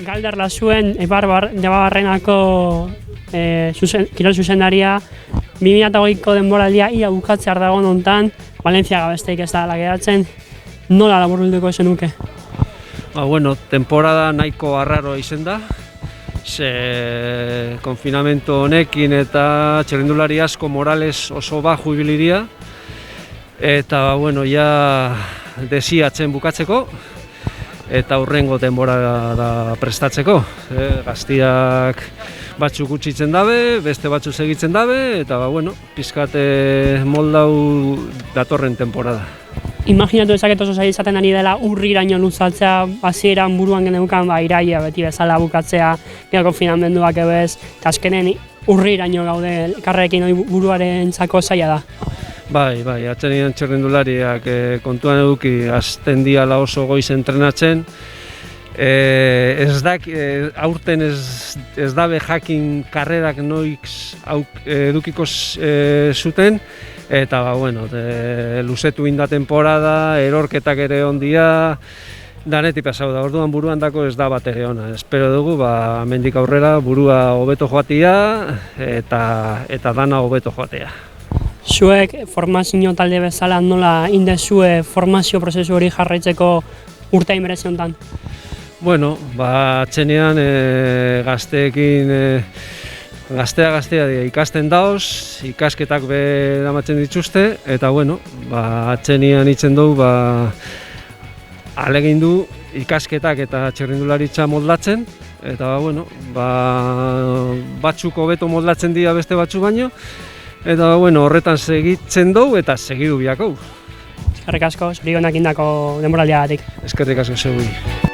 Galder Lasuen, Debabarrenako kirol zuzendaria 2008ko denboraldia ia bukatzear dagoen hontan, Valentziaga besteik ez da geratzen, nola laburbilduko zenuke? Bueno, temporada nahiko arraro izen da, konfinamentu honekin eta txirrindulari asko Morales oso baju ibiliria, eta bueno, ja desiatzen bukatzeko, eta hurrengo denbora prestatzeko. Gaztiak batzuk utzitzen dabe, beste batzuk segitzen dabe, eta bueno, pizkat moldau datorren temporada. Imaginatu dezaket oso zaila izaten ari dela urriraino luzatzea, hasieran buruan geneukan iraila beti bezala bukatzea, gero konfinamenduak ebez, eta azkenen urriraino gaude karrerekin buruarentzako zaila da. Bai, atxenian txirrindulariak kontuan eduki azten diala oso goiz entrenatzen. Aurten ez dabe jakin karrerak noiz edukiko zuten, eta luzetu inda temporada, erorketak ere ondia, danetik pasau da, orduan buruan dako ez da bat ere ona. Espero dugu, mendik aurrera burua hobeto joatia eta dana hobeto joatea. Zuek formazio talde bezala nola indezue formazio prozesu hori jarraitzeko urte inberezi honetan? Bueno, atxenean gazteekin, gaztea ikasten dauz, ikasketak beramatzen dituzte, eta atxenean itzen dugu alegin du ikasketak eta txirrindularitza moldatzen, eta batzuk hobeto moldatzen dira beste batzuk baino, eta horretan segitzen dugu eta segidu biako. Eskerrik asko, zuri honak indako denboraldiagatik. Eskerrik asko zeu.